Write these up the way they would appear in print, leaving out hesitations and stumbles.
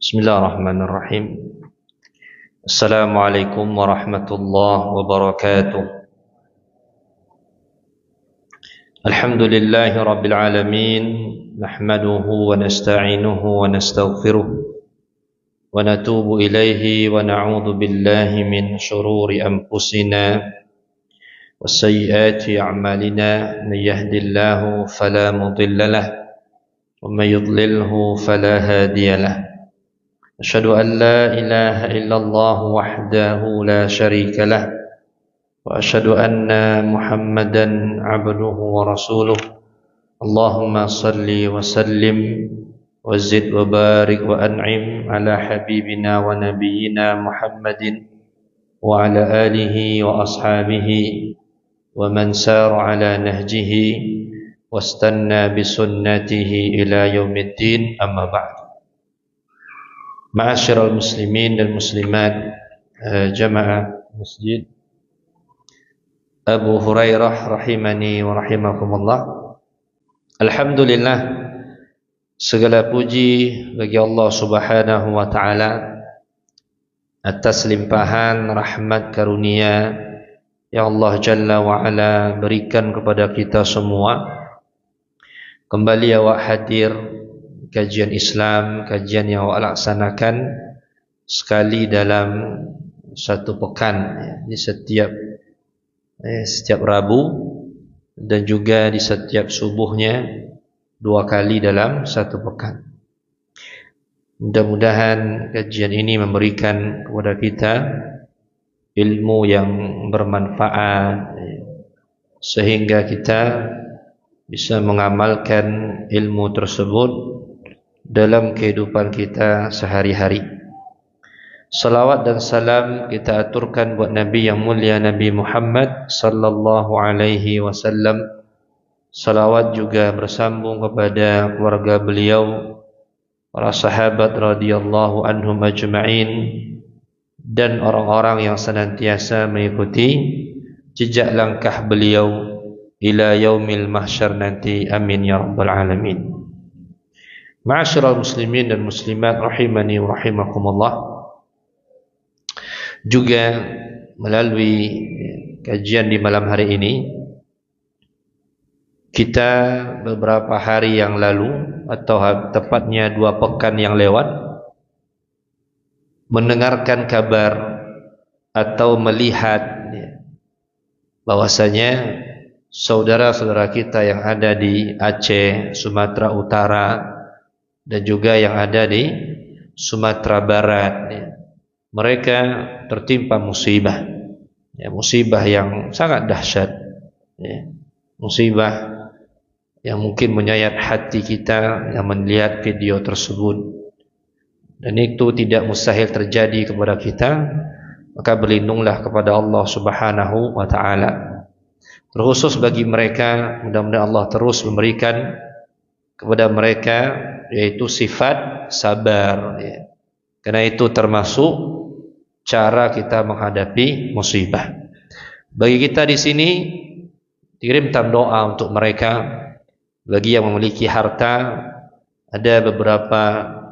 Bismillahirrahmanirrahim. Assalamualaikum warahmatullahi wabarakatuh. Alhamdulillahi rabbil alamin. Nahmaduhu wa nasta'inuhu wa nastaghfiruh wa natubu ilaihi wa na'udzu billahi min shururi anfusina wa sayyiati a'malina. Man yahdihillahu fala mudilla lahu wa man yudlilhu fala hadiya lahu. أشهد أن لا إله إلا الله وحده لا شريك له وأشهد أن محمدا عبده ورسوله اللهم صل وسلم وزد وبارك وأنعم على حبيبنا ونبينا محمد وعلى آله وأصحابه ومن سار على نهجه واستنى بسنته إلى يوم الدين أما بعد. Ma'asyiral muslimin dan muslimat, jamaah masjid Abu Hurairah rahimani wa rahimakumullah. Alhamdulillah, segala puji bagi Allah Subhanahu wa taala atas limpahan rahmat karunia yang Allah Jalla wa ala berikan kepada kita semua. Kembali awak hadir kajian Islam, kajian yang awak laksanakan sekali dalam satu pekan, di setiap Rabu dan juga di setiap subuhnya 2 kali dalam satu pekan. Mudah-mudahan kajian ini memberikan kepada kita ilmu yang bermanfaat sehingga kita bisa mengamalkan ilmu tersebut dalam kehidupan kita sehari-hari. Salawat dan salam kita aturkan buat Nabi yang mulia, Nabi Muhammad sallallahu alaihi wasallam. Salawat juga bersambung kepada keluarga beliau, para sahabat radhiyallahu anhum ajma'in, dan orang-orang yang senantiasa mengikuti jejak langkah beliau ila yaumil mahsyar nanti. Amin ya rabbal alamin. Ma'asyiral muslimin dan muslimat rahimani wa rahimakumullah. Juga melalui kajian di malam hari ini, kita beberapa hari yang lalu atau tepatnya 2 pekan yang lewat mendengarkan kabar atau melihat bahwasanya saudara-saudara kita yang ada di Aceh, Sumatera Utara, dan juga yang ada di Sumatera Barat, mereka tertimpa musibah, musibah yang sangat dahsyat, musibah yang mungkin menyayat hati kita yang melihat video tersebut. Dan itu tidak mustahil terjadi kepada kita, maka berlindunglah kepada Allah Subhanahu wa taala. Terkhusus bagi mereka, mudah-mudahan Allah terus memberikan kepada mereka yaitu sifat sabar, Karena itu termasuk cara kita menghadapi musibah. Bagi kita di sini, kirimkan doa untuk mereka. Bagi yang memiliki harta, ada beberapa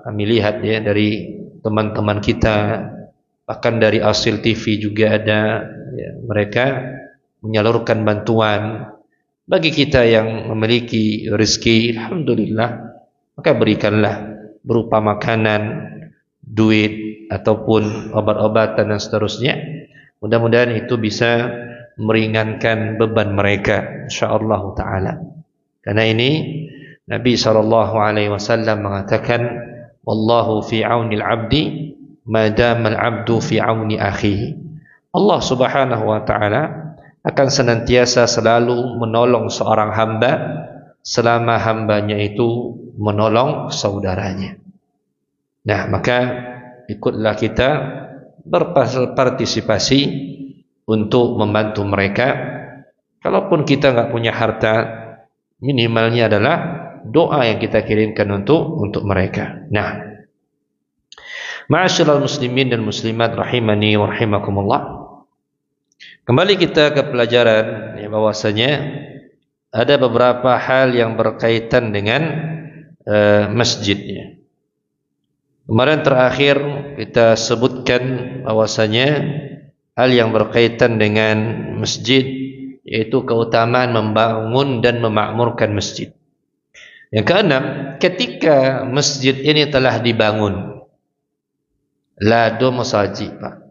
kami lihat dari teman-teman kita, bahkan dari Asil TV juga ada, mereka menyalurkan bantuan. Bagi kita yang memiliki rezeki, alhamdulillah, maka berikanlah berupa makanan, duit, ataupun obat-obatan dan seterusnya. Mudah-mudahan itu bisa meringankan beban mereka, insyaallah taala. Karena ini Nabi SAW mengatakan, wallahu fi aunil abdi madamal abdu fi auni akhihi. Allah Subhanahu wa taala akan senantiasa selalu menolong seorang hamba selama hambanya itu menolong saudaranya. Nah, maka ikutlah kita berpartisipasi untuk membantu mereka. Kalaupun kita enggak punya harta, minimalnya adalah doa yang kita kirimkan untuk mereka. Nah, ma'asyiral muslimin dan muslimat rahimani wa rahimakumullah. Kembali kita ke pelajaran, bahwasanya ada beberapa hal yang berkaitan dengan masjidnya. Kemarin terakhir kita sebutkan bahwasanya hal yang berkaitan dengan masjid, yaitu keutamaan membangun dan memakmurkan masjid. Yang keenam, ketika masjid ini telah dibangun, lado masajid, Pak,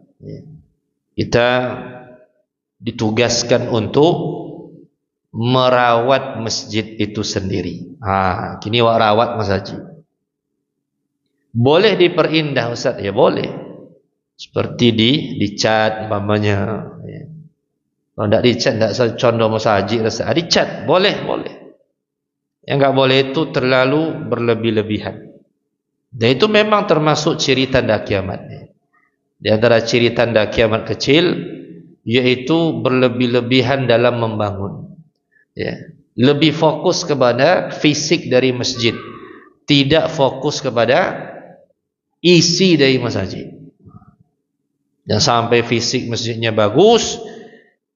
kita ditugaskan untuk merawat masjid itu sendiri. Kini wak rawat masjid. Boleh diperindah, Ustaz? Ya boleh. Seperti dicat umpamanya. Ya. Kalau tidak dicat, tidak condong masjid, dicat boleh. Yang enggak boleh itu terlalu berlebih-lebihan. Dan itu memang termasuk ciri tanda kiamat. Di antara ciri tanda kiamat kecil, yaitu berlebih-lebihan dalam membangun. Ya. Lebih fokus kepada fisik dari masjid, tidak fokus kepada isi dari masjid. Dan sampai fisik masjidnya bagus,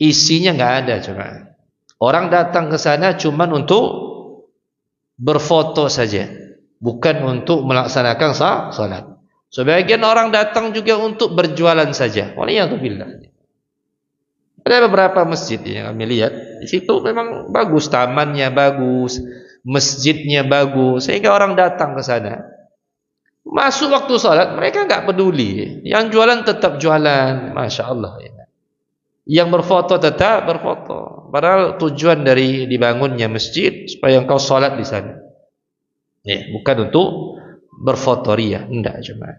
isinya enggak ada cuma. Orang datang ke sana cuma untuk berfoto saja, bukan untuk melaksanakan salat. Sebagian orang datang juga untuk berjualan saja. Waliyadzubillah. Ada beberapa masjid yang kami lihat, di situ memang bagus, tamannya bagus, masjidnya bagus, sehingga orang datang ke sana. Masuk waktu salat, mereka enggak peduli. Yang jualan tetap jualan, Masya Allah. Yang berfoto tetap berfoto. Padahal tujuan dari dibangunnya masjid supaya engkau salat di sana. Bukan untuk berfoto ria, enggak cuma.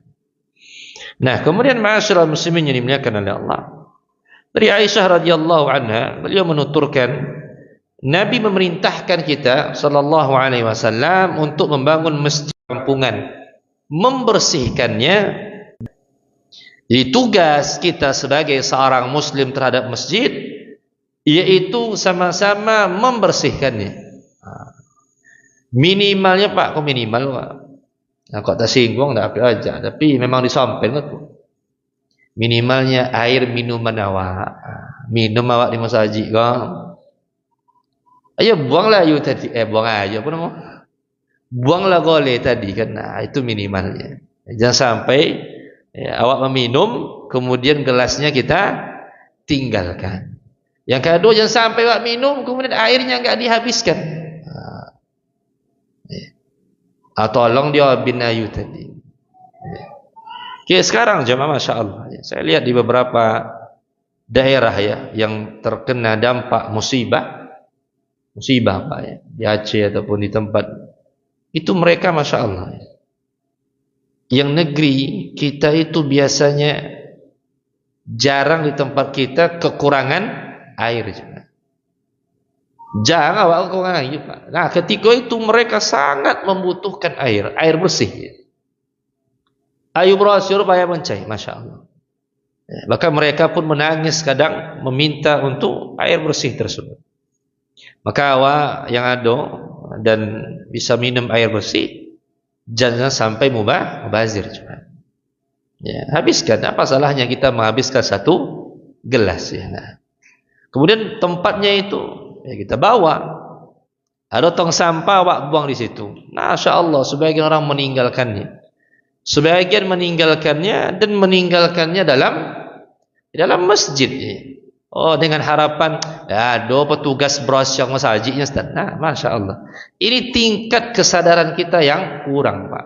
Nah, kemudian ma'asyiral muslimin yang dimuliakan oleh Allah. Dari Aisyah radhiyallahu anha, beliau menuturkan, Nabi memerintahkan kita sallallahu alaihi wasallam untuk membangun masjid kampungan, membersihkannya. Jadi tugas kita sebagai seorang muslim terhadap masjid yaitu sama-sama membersihkannya. Minimalnya, Pak, kok minimal, Pak? Nah, kok tak singgung, tak apa aja, tapi memang disampaikan tu. Minimalnya air minuman awak. Minum awak di masjid kok. Ayo buanglah ayu tadi, buang aja apa nama? Buanglah gole tadi kan. Nah, itu minimalnya. Jangan sampai awak meminum kemudian gelasnya kita tinggalkan. Yang kedua, jangan sampai awak minum kemudian airnya enggak dihabiskan. Tolong dia bin ayu tadi. Okay, sekarang jemaah, Masya Allah, saya lihat di beberapa daerah yang terkena dampak musibah Pak, di Aceh ataupun di tempat itu, mereka Masya Allah, yang negeri kita itu biasanya jarang di tempat kita kekurangan air juga. Jangan awak kekurangan air, Pak. Nah, ketika itu mereka sangat membutuhkan air bersih. Ayu berasur payah mencai, Masya Allah. Maka mereka pun menangis kadang meminta untuk air bersih tersebut. Maka awak yang ada dan bisa minum air bersih, jangan sampai mubazir juga. Habiskan. Apa salahnya kita menghabiskan satu gelas ya. Nah, kemudian tempatnya itu kita bawa. Ada tong sampah awak buang di situ. Masya Allah, sebagian orang meninggalkannya. Sebagian meninggalkannya dan meninggalkannya dalam masjid. Dengan harapan ada petugas beras yang masjidnya. Nah, Masya Allah, ini tingkat kesadaran kita yang kurang, Pak.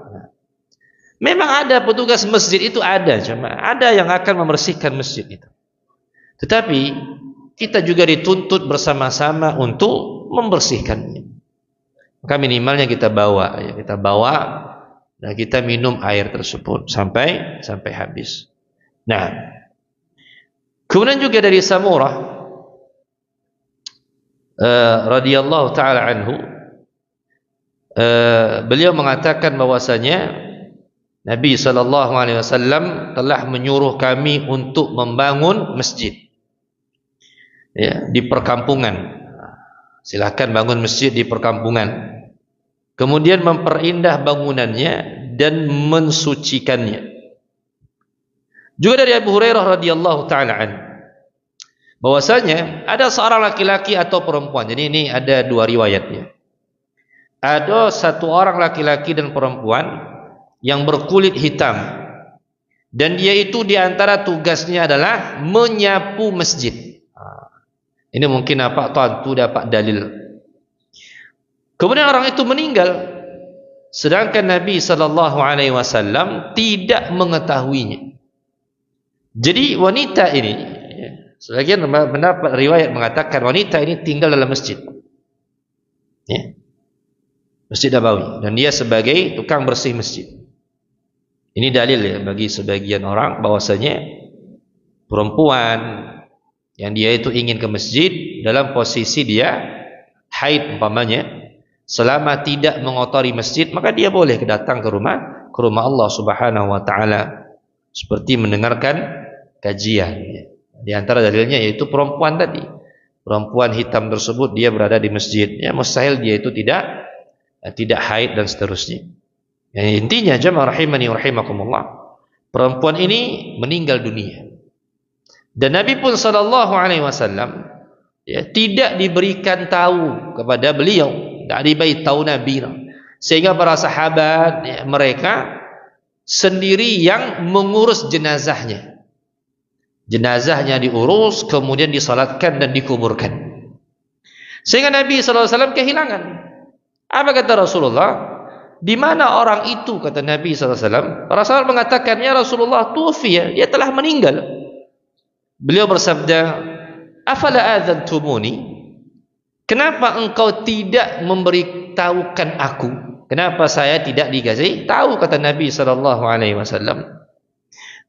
Memang ada petugas masjid itu, cuma ada yang akan membersihkan masjid itu. Tetapi kita juga dituntut bersama-sama untuk membersihkannya. Maka minimalnya kita bawa dan kita minum air tersebut sampai habis. Nah, kemudian juga dari Samurah radhiyallahu taala anhu, beliau mengatakan bahwasanya Nabi sallallahu alaihi wasallam telah menyuruh kami untuk membangun masjid di perkampungan. Silakan bangun masjid di perkampungan. Kemudian memperindah bangunannya dan mensucikannya. Juga dari Abu Hurairah radhiyallahu taala an, bahwasanya ada seorang laki-laki atau perempuan. Jadi ini ada dua riwayatnya. Ada satu orang laki-laki dan perempuan yang berkulit hitam, dan dia itu di antara tugasnya adalah menyapu masjid. Ini mungkin apa tuan tu dapat dalil. Kemudian orang itu meninggal, sedangkan Nabi SAW tidak mengetahuinya. Jadi wanita ini, sebagian pendapat riwayat mengatakan wanita ini tinggal dalam masjid, Masjid Nabawi, dan dia sebagai tukang bersih masjid. Ini dalil ya bagi sebagian orang bahwasanya perempuan yang dia itu ingin ke masjid dalam posisi dia haid umpamanya, selama tidak mengotori masjid, maka dia boleh datang ke rumah Allah Subhanahu wa taala seperti mendengarkan kajian. Di antara dalilnya yaitu perempuan tadi. Perempuan hitam tersebut dia berada di masjid, ya mustahil dia itu tidak haid dan seterusnya. Yang intinya jamaah rahimani wa rahimakumullah, perempuan ini meninggal dunia. Dan Nabi pun sallallahu alaihi wasallam tidak diberikan tahu kepada beliau, tidak diberi tahu Nabi, sehingga para sahabat mereka sendiri yang mengurus jenazahnya. Jenazahnya diurus, kemudian disalatkan dan dikuburkan. Sehingga Nabi sallallahu alaihi wasallam kehilangan. Apa kata Rasulullah? Di mana orang itu, kata Nabi SAW. Para sahabat mengatakan, ya Rasulullah, tufiya, dia telah meninggal. Beliau bersabda, afala adzantumuni? Kenapa engkau tidak memberitahukan aku? Kenapa saya tidak dikasih tahu, kata Nabi SAW.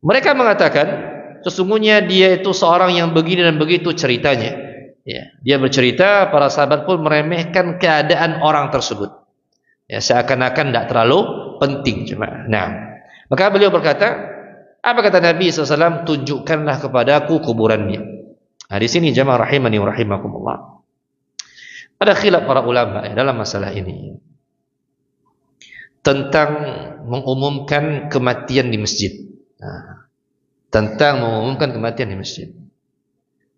Mereka mengatakan, sesungguhnya dia itu seorang yang begini dan begitu ceritanya. Dia bercerita, para sahabat pun meremehkan keadaan orang tersebut. Seakan-akan tidak terlalu penting cuma. Nah, maka beliau berkata, apa kata Nabi SAW? Tunjukkanlah kepadaku kuburannya. Nah, di sini jamaah rahimani wa rahimakumullah, ada khilaf para ulama dalam masalah ini tentang mengumumkan kematian di masjid. Tentang mengumumkan kematian di masjid.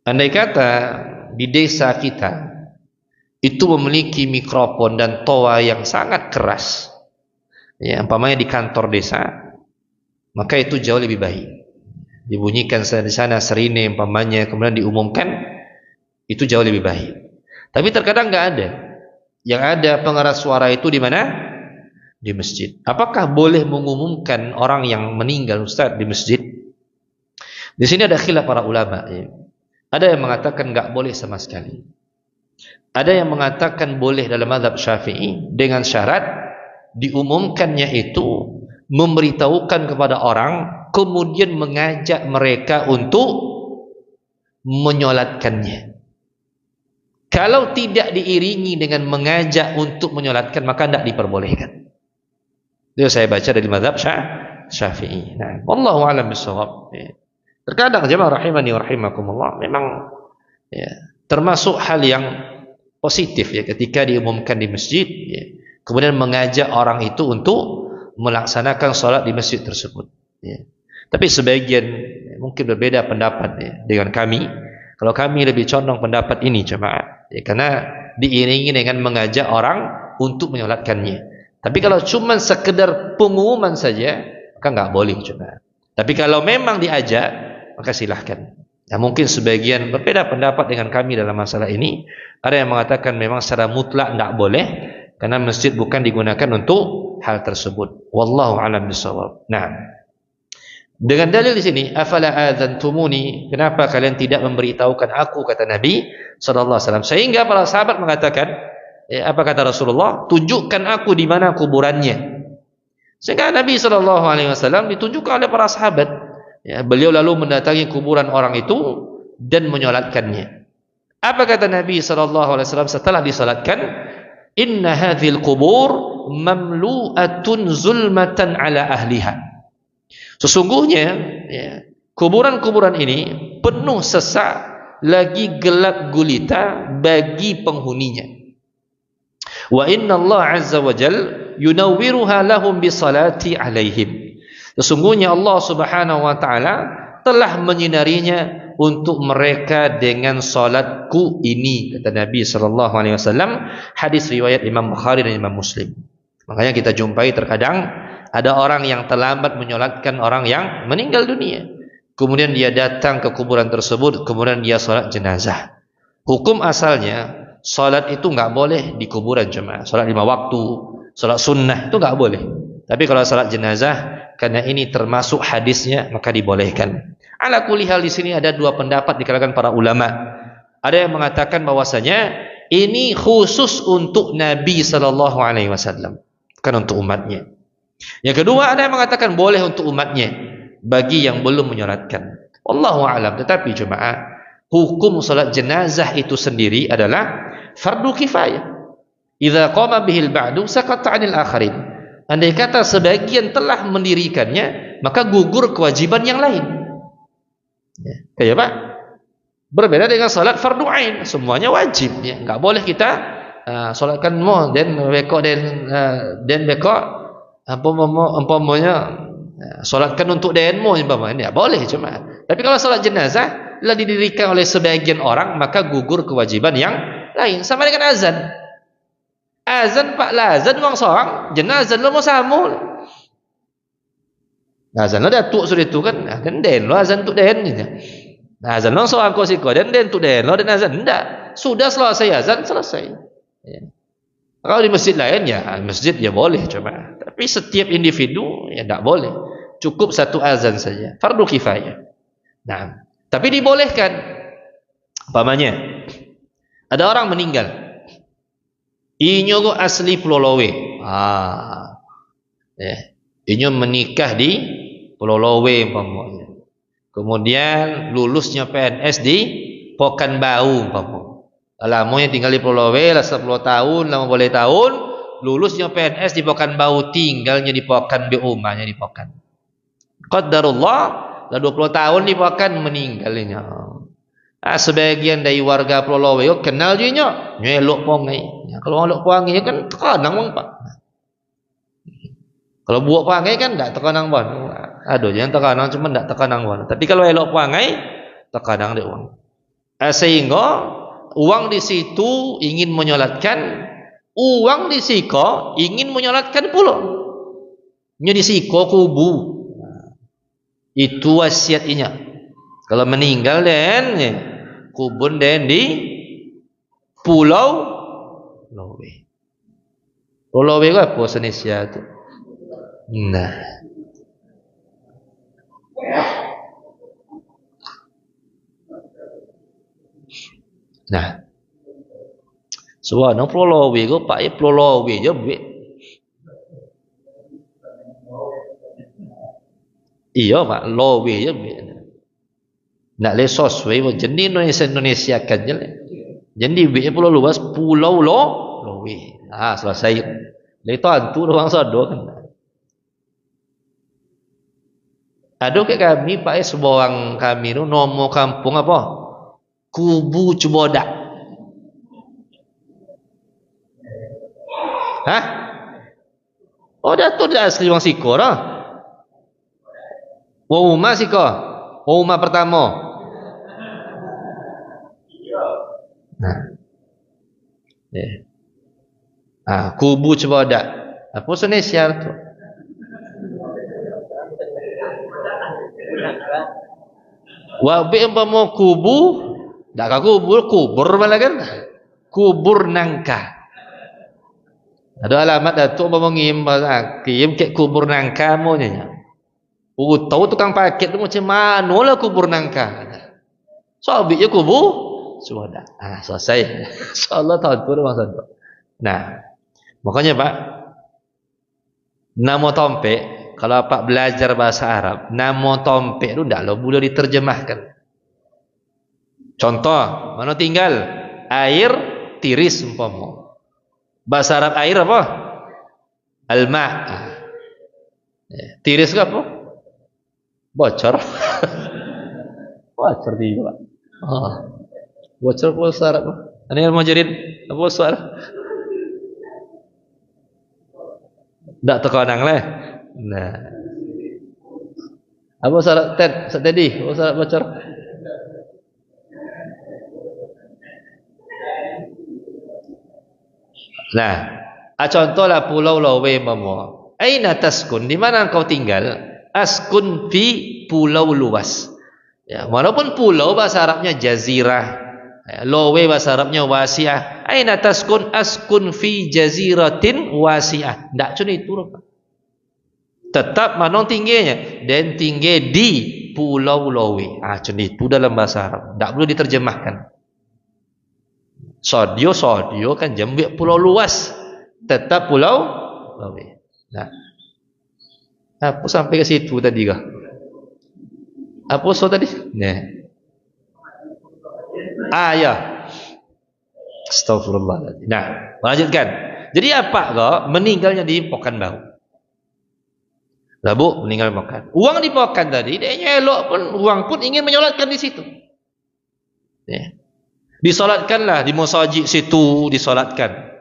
Andai kata di desa kita itu memiliki mikrofon dan toa yang sangat keras, umpamanya di kantor desa, maka itu jauh lebih baik. Dibunyikan di sana serine umpamanya, kemudian diumumkan, itu jauh lebih baik. Tapi terkadang nggak ada. Yang ada pengeras suara itu di mana? Di masjid. Apakah boleh mengumumkan orang yang meninggal Ustaz di masjid? Di sini ada khilaf para ulama. Ada yang mengatakan nggak boleh sama sekali. Ada yang mengatakan boleh dalam mazhab Syafi'i dengan syarat diumumkannya itu memberitahukan kepada orang, kemudian mengajak mereka untuk menyolatkannya. Kalau tidak diiringi dengan mengajak untuk menyolatkan, maka tidak diperbolehkan. Itu saya baca dari mazhab Syafi'i. Nah, wallahu a'lam bishawab. Terkadang jemaah rahimani wa rahimakumullah, memang termasuk hal yang positif ketika diumumkan di masjid, kemudian mengajak orang itu untuk melaksanakan sholat di masjid tersebut. Tapi sebagian mungkin berbeda pendapat dengan kami. Kalau kami lebih condong pendapat ini jemaah, karena diiringi dengan mengajak orang untuk menyolatkannya. Tapi kalau cuma sekedar pengumuman saja, maka nggak boleh jemaah. Tapi kalau memang diajak, maka silahkan. Nah, mungkin sebagian berbeda pendapat dengan kami dalam masalah ini. Ada yang mengatakan memang secara mutlak tidak boleh, karena masjid bukan digunakan untuk hal tersebut. Wallahu a'lam bishawab. Nah, dengan dalil di sini, afala adzantumuni? Kenapa kalian tidak memberitahukan aku, kata Nabi sallallahu alaihi wasallam. Sehingga para sahabat mengatakan, apa kata Rasulullah? Tunjukkan aku di mana kuburannya. Sehingga Nabi sallallahu alaihi wasallam ditunjukkan oleh para sahabat. Beliau lalu mendatangi kuburan orang itu dan menyolatkannya. Apa kata Nabi SAW setelah disolatkan? Inna hadhil kubur mamlu'atun zulmatan ala ahliha. Sesungguhnya kuburan-kuburan ini penuh sesak, lagi gelap gulita bagi penghuninya. Wa inna Allah azza wa jal yunawwiruha lahum bisalati alaihim. Sesungguhnya Allah Subhanahu wa taala telah menyinarinya untuk mereka dengan salatku ini, kata Nabi sallallahu alaihi wasallam. Hadis riwayat Imam Bukhari dan Imam Muslim. Makanya kita jumpai terkadang Ada orang yang terlambat menyolatkan orang yang meninggal dunia. Kemudian dia datang ke kuburan tersebut, kemudian dia solat jenazah. Hukum asalnya, solat itu enggak boleh di kuburan jemaah. Solat 5 waktu, solat sunnah itu enggak boleh. Tapi kalau solat jenazah, karena ini termasuk hadisnya, maka dibolehkan. Ala kulli hal, di sini ada 2 pendapat di kalangan para ulama. Ada yang mengatakan bahwasanya ini khusus untuk Nabi sallallahu alaihi wasallam, bukan untuk umatnya. Yang kedua, ada yang mengatakan boleh untuk umatnya bagi yang belum menyolatkan. Wallahu a'lam. Tetapi jemaah, hukum salat jenazah itu sendiri adalah fardu kifayah. Idza qama bihil ba'du saqata 'anil akharin. Andai kata sebagian telah mendirikannya, maka gugur kewajiban yang lain. Ya, Pak. Berbeda dengan salat fardu ain, semuanya wajib ya. Enggak boleh kita salatkan mo dan bekok dan bekok umpamanya solatkan untuk denmo umpamanya, boleh cuma. Tapi kalau solat jenazah telah didirikan oleh sebagian orang, maka gugur kewajiban yang lain. Sama dengan azan. Azan pak lazan wong seorang, jenazah lo mau samul. Azan lo datuk sudah itu kan, dan den lo azan tu den gitu. Azan lo seorang kau siko dan den tu den lo dan azan enggak. Sudah selesai azan selesai. Ya. Kalau di masjid lain ya masjid ya boleh cuma. Tapi setiap individu ya tidak boleh. Cukup satu azan saja. Fardu kifayah. Nah, tapi dibolehkan. Umpamanya ada orang meninggal. Inyo go asli Pulau Lowe. Inyo menikah di Pulau Lowe umpamanya. Kemudian lulusnya PNS di Pekanbaru umpamanya. Lamanya tinggal di Pulau Lowe lah 10 tahun, lama boleh tahun. Lulusnya PNS di Pekanbaru, tinggalnya di Pekan, rumahnya di Pekan. Qadarullah, dah 20 tahun di Pekan meninggalnya. Sebagian dari warga Pulau Lowe kenal je nya, nyelok pongai. Kalau nyelok pongai kan terkenang bang Pak. Kalau buat pongai kan tak terkenang bang. Aduh, jangan terkenang cuma tak terkenang bang. Tapi kalau elok pongai terkenang dia uang. Sehingga uang di situ ingin menyolatkan, uang di siko ingin menyolatkan pula. Nya di siko kubu. Itu wasiatnya. Kalau meninggal dan kubur dan di Pulau Lowe. Pulau Lowe apa Indonesia tu? Nah. Nah. Sebab nak Pulau Lowe ke Pak Pulau Lowe je buat. Iya Pak, Lowe je buat. Nak lesos we jadi Indonesia kan je. Jadi we pulau luas Pulau Lowe. Selesai. Leto antu orang sado kan. Ada ke kami Pak seorang kami tu nama kampung apa? Kubu Cubodak. Oh dah tu dah asli wang Siko dah. Rumah Siko. Rumah pertama. Kubu Cubodak. Apa Indonesia tu? Wabi umpama kubu, dak ka kubur malah kan? Kubur nangka. Ada alamat datuk umpama kirim ke kubur nangka mo nya. Tahu tukang paket tu macam mana lah kubur nangka. Sobi je kubu sudah. Selesai. Insyaallah tahun tu masa tu. Nah, makanya Pak, nama tompek kalau Pak belajar bahasa Arab, nama tompek itu tidak boleh diterjemahkan. Contoh, mana tinggal? Air tiris umpama. Bahasa Arab air apa? Al-ma. Tiris ke apa? Bocor. Bocor dia. Bocor bahasa Arab. Ini ilmu jarid apa soal? Tak terkenang lah. Nah, apa syarat tadi? Apa syarat bocor? Nah, contohlah Pulau Lowe umpama. Aina taskun? Di mana engkau tinggal? Askun fi pulau luas. Ya, walaupun pulau bahasa Arabnya jazirah, ya, lowe bahasa Arabnya wasi'ah. Aina taskun? Askun fi jaziratin wasi'ah. Tak cuma itu. Tetap mana tingginya? Dan tinggi di pulau lowe. Cuma itu dalam bahasa Arab. Tak perlu diterjemahkan. Sodio kan jambik pulau luas. Tetap pulau lowe. Nah, apa sampai ke situ tadi kah? Apa so tadi? Nah, ya. Astagfirullah. Nah, lanjutkan. Jadi apa kah? Meninggalnya di Pekanbaru. Labu meninggal makan. Uang di Pekan tadi, dia elok pun, uang pun ingin menyolatkan di situ. Ya. Disolatkanlah di masjid situ, disolatkan.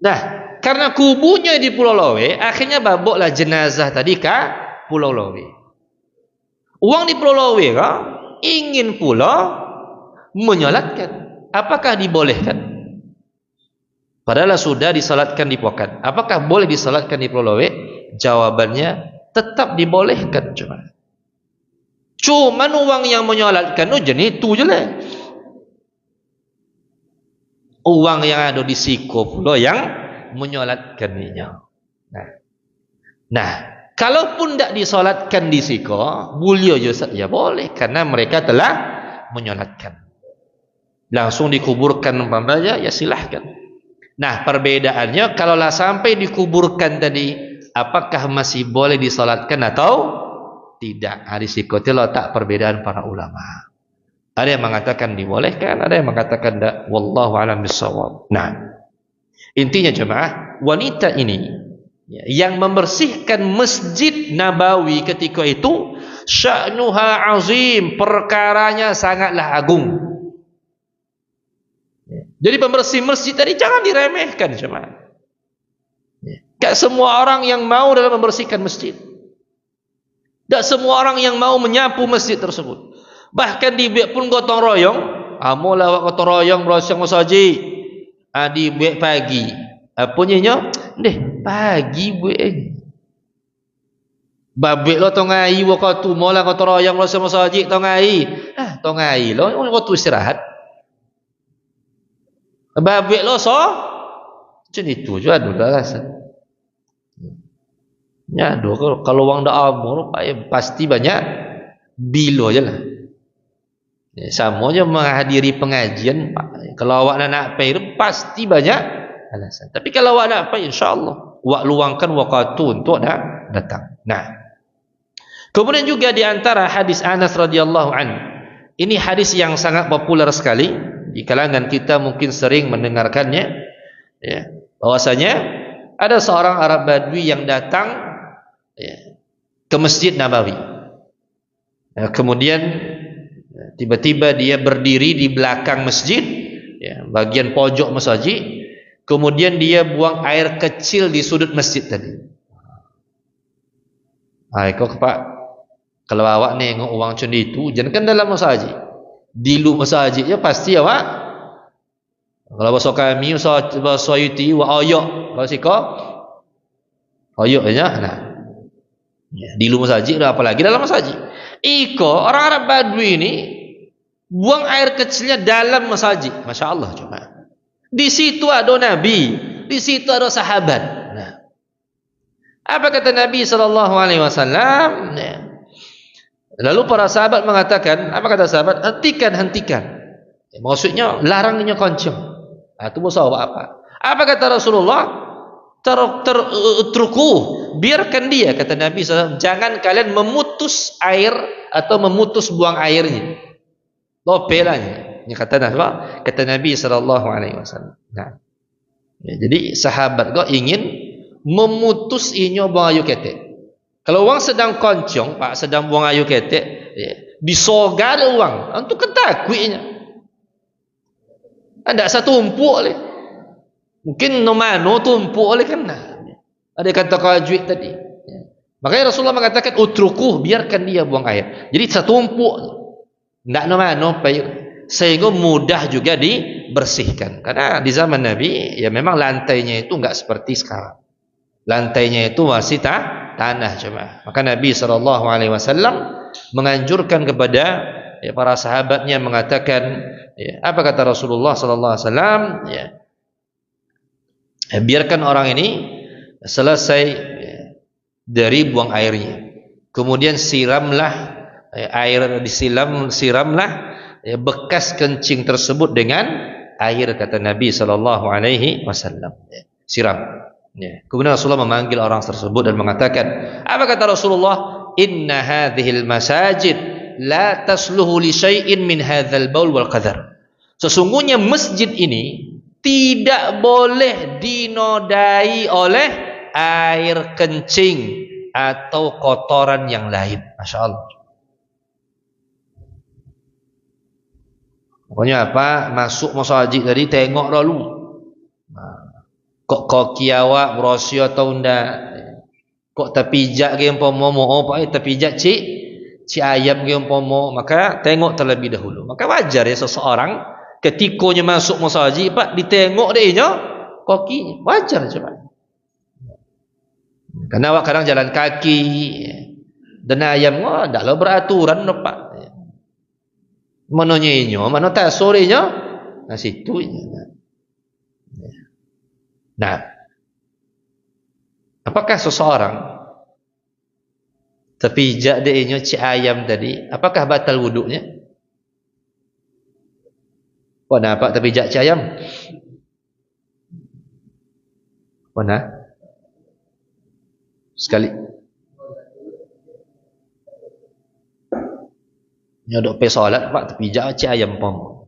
Nah, karena kubunya di Pulau Lowe, akhirnya baboklah jenazah tadi ke Pulau Lowe. Uang di Pulau Lowe kah? Ingin pula menyolatkan. Apakah dibolehkan? Padahal sudah disolatkan di Pokan. Apakah boleh disolatkan di Pulau Lowe? Jawabannya tetap dibolehkan. Cuman uang yang menyolatkan jenis itu je lah. Uang yang ada di Siko pula yang menyolatkannya. Nah, kalaupun tidak disolatkan di Siko, boleh ya boleh, karena mereka telah menyolatkan. Langsung dikuburkan umpamanya, ya silahkan. Nah, perbedaannya kalaulah sampai dikuburkan tadi, apakah masih boleh disolatkan atau tidak? Di Siko itu letak perbedaan para ulama. Ada yang mengatakan dibolehkan, ada yang mengatakan tidak. Wallahu a'lam bishawab. Nah, intinya jemaah, wanita ini yang membersihkan Masjid Nabawi ketika itu, sya'nuha azim, perkaranya sangatlah agung. Jadi pembersih masjid tadi jangan diremehkan jemaah. Tak semua orang yang mau dalam membersihkan masjid. Tak semua orang yang mau menyapu masjid tersebut. Bahkan dibuat pun gotong royong, mula awak gotong royong bersih masjid. Dibuat pagi. Apanya? Deh, pagi buat. Babek lo tongai waktu mula gotong royong bersih masjid tongai. Tongai lo waktu istirahat. Babek lo so macam itu juga ada alasan. Ya, kalau wang dah amur pasti banyak bilo je lah. Samanya menghadiri pengajian, kalau awak nak pergi pasti banyak alasan. Tapi kalau awak nak pergi, insya-Allah awak luangkan waktu untuk datang. Nah, kemudian juga di antara hadis Anas radhiyallahu anhu. Ini hadis yang sangat populer sekali di kalangan kita, mungkin sering mendengarkannya. Ya, bahwasanya ada seorang Arab Badui yang datang ke Masjid Nabawi. Kemudian tiba-tiba dia berdiri di belakang masjid, bagian pojok masjid. Kemudian dia buang air kecil di sudut masjid tadi. Kok Pak, kalau awak nengok uang macam itu, jangan kan dalam masjid. Di luar masjidnya pasti awak. Kalau bahasa kami, bahasa yuti, wa ayok, bahasa siko, ayok aja. Nah, di luar masjid, apalagi dalam masjid. Orang Arab Badui ini buang air kecilnya dalam masjid. Masya Allah, cuma di situ ada Nabi, di situ ada sahabat. Nah, apa kata Nabi SAW? Lalu para sahabat mengatakan, apa kata sahabat? Hentikan. Maksudnya larangnya koncong. Itu bahasa apa? Apa kata Rasulullah? Terutruku, biarkan dia, kata Nabi SAW. Jangan kalian memutus air atau memutus buang airnya. Lopelanya. Ini kata Nabi SAW. Nah, jadi sahabat kau ingin memutus inyo buang ayu ketek. Kalau orang sedang koncong, Pak, sedang buang ayu ketek, disogal orang, itu ketakuinya. Ada satu tumpuk oleh. Mungkin nomano tumpuk oleh kena. Ada kata kajuit tadi. Makanya Rasulullah mengatakan utrukuh, biarkan dia buang air. Jadi satu tumpuk, tidak nomano, sehingga mudah juga dibersihkan. Karena di zaman Nabi, ya memang lantainya itu enggak seperti sekarang. Lantainya itu masih tanah jemaah. Maka Nabi SAW menganjurkan kepada para sahabatnya, mengatakan, apa kata Rasulullah SAW? Biarkan orang ini selesai dari buang airnya, kemudian siramlah siramlah bekas kencing tersebut dengan air, kata Nabi SAW. Siram. Kemudian Rasulullah memanggil orang tersebut dan mengatakan, apa kata Rasulullah? Inna hadhil masajid la tasluhu li syai'in min hadzal baul wal qadar. Sesungguhnya masjid ini tidak boleh dinodai oleh air kencing atau kotoran yang lain. Masya Allah. Pokoknya apa? Masuk masjid tadi tengok dulu. Kok kaki awak berosio atau ndak? Kok terpijak ke umpama apa terpijak ci ayam ke umpama, maka tengok terlebih dahulu. Maka wajar ya seseorang ketikanya masuk masjid pak ditengok dia kaki, wajar coba. Karena awak kadang jalan kaki dan ayam ndaklah beraturan pak. Mana nyenyo, mana tak sorenya? Nah situ. Nah, apakah seseorang terpijak dia ci ayam tadi, apakah batal wuduknya? Kok nampak terpijak ci ayam? Mana? Sekali. Nyodok pe solat pak terpijak ci ayam pom.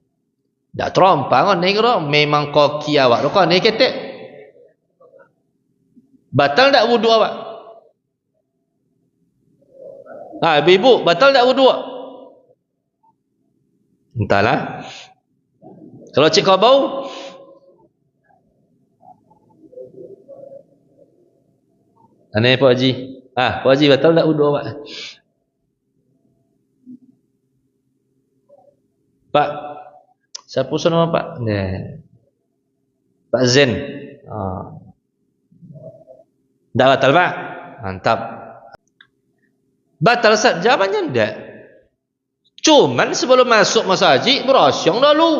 Dak terompang ni kira memang kaki awak kok ni ketek. Batal tak wudu awak? Ibu, batal tak wudu awak? Entahlah. Kalau cik kau bau? Aneh Pak Haji. Pak Haji batal tak wudu awak? Pak, siapa nama Pak? Pak Zen. Tak batal Pak? Mantap. Batal Ustaz? Jawabannya tidak. Cuman sebelum masuk masjid berosyong dulu.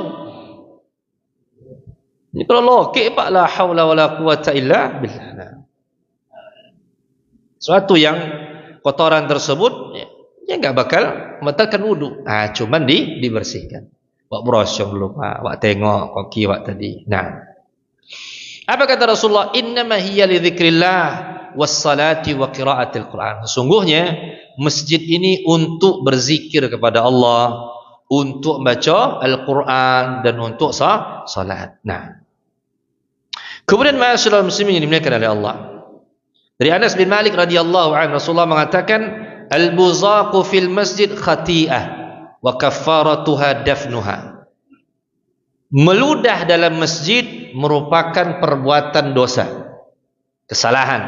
Ini kalau lokek Pak, la haula wala quwata illa billah. Suatu yang kotoran tersebut ya enggak bakal membatalkan wudu. Cuman dibersihkan. Wak berosyong dulu Pak, wak tengok kaki wak tadi. Nah. Apa kata Rasulullah? Innama hiya li dzikrillah wassalati wa qiraatil Quran. Sesungguhnya masjid ini untuk berzikir kepada Allah, untuk baca Al-Quran dan untuk salat. Nah. Kemudian ma'asyiral muslimin yang dimuliakan oleh Allah. Dari Anas bin Malik radhiyallahu anhu, Rasulullah mengatakan, al-buzaqu fil masjid khati'ah wa kaffaratuha dafnuha. Meludah dalam masjid merupakan perbuatan dosa, kesalahan,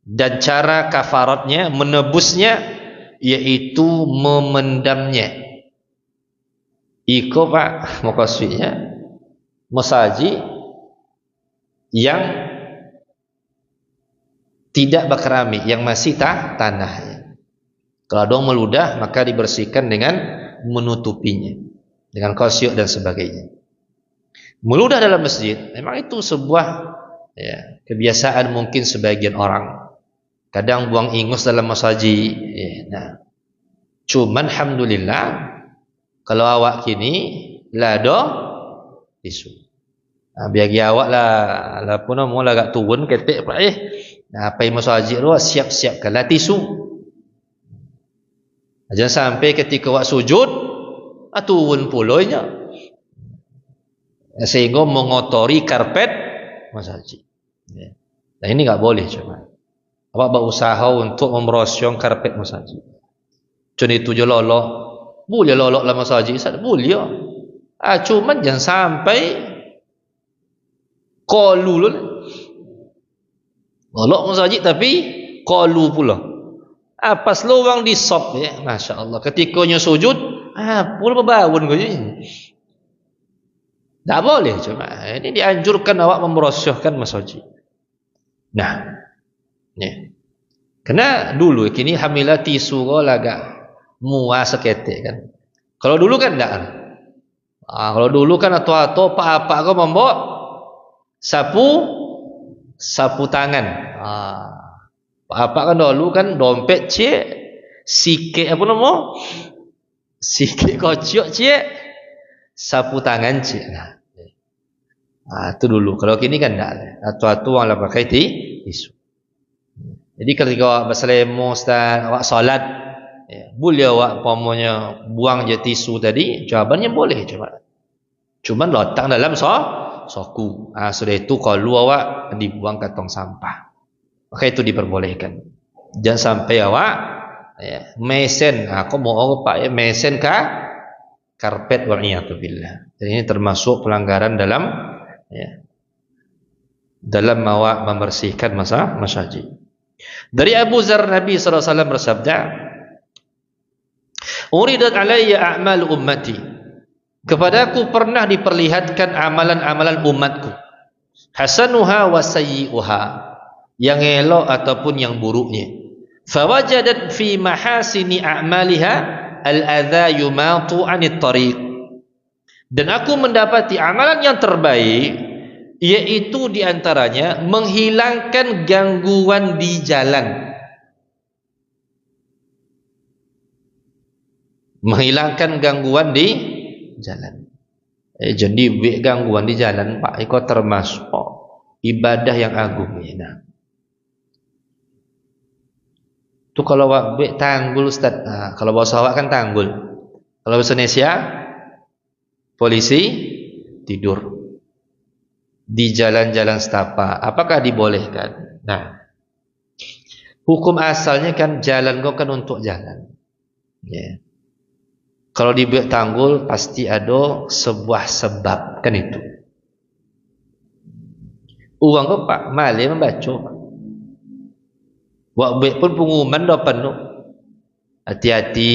dan cara kafaratnya, menebusnya, yaitu memendamnya. Iko Pak maksudnya masjid yang tidak berkeramik, yang masih tanah. Kalau dong meludah maka dibersihkan dengan menutupinya dengan qasyuk dan sebagainya. Meludah dalam masjid memang itu sebuah kebiasaan mungkin sebagian orang. Kadang buang ingus dalam masjid. Nah, cuman alhamdulillah kalau awak kini lado tisu. Biar awak lah pun mau agak turun ketek Pak apa yang masjid lu siap-siapkanlah tisu. Jangan sampai ketika awak sujud turun pulaunya sehingga mengotori karpet masjid. Nah ini enggak boleh cuma. Awak berusaha untuk memerosyong karpet masjid. Cuma itu je lolok. Boleh lolok lah masjid, boleh. Cuman jangan sampai qalu lolok masjid tapi qalu pula. Pas lubang di sop Masya Allah. Ketikanya sujud, pula berbangun kau je. Tak boleh cuma. Ini dianjurkan awak memerosyohkan masjid. Nah, ya. Kena dulu kini hamilah tisu kau lagak muas seketik kan. Kalau dulu kan enggak. Kalau dulu kan atau apa kau membawa sapu tangan. Apa kan dulu kan dompet cik, sikit apa nama? Sikit kocok cik, sapu tangan cik. Itu dulu. Kalau kini kan enggak. Atau orang lah pakai tisu. Jadi ketika awak berselemo Ustaz, awak solat, boleh awak pomanya buang je tisu tadi? Jawabannya boleh. Cuma letak dalam soku. Sudah itu kalau awak dibuang ke tong sampah. Maka itu diperbolehkan. Jangan sampai awak mesen. Aku mau apa mesen ke karpet wa'iyatubillah. Jadi ini termasuk pelanggaran dalam awak membersihkan masjid. Dari Abu Dzar Nabi SAW bersabda, "Uridat alayya a'mal ummati." Kepadaku pernah diperlihatkan amalan-amalan umatku. Hasanuha wa sayyi'uha. Yang elok ataupun yang buruknya. Fawajadat fi mahasini a'maliha al-adha yumatu 'anit tariq. Dan aku mendapati amalan yang terbaik, yaitu diantaranya menghilangkan gangguan di jalan. Menghilangkan gangguan di jalan. Jadi gangguan di jalan Pak, itu termasuk ibadah yang agung. Nah, itu kalau awak tanggul Ustaz. Kalau bahasa awak kan tanggul. Kalau bahasa Indonesia polisi tidur di jalan-jalan setapak. Apakah dibolehkan? Nah, hukum asalnya kan jalan kau kan untuk jalan. Kalau dibuat tanggul pasti ada sebuah sebab kan itu. Uang kau Pak malih membaca. Wak buat pun pengumuman dah penuh. Hati-hati,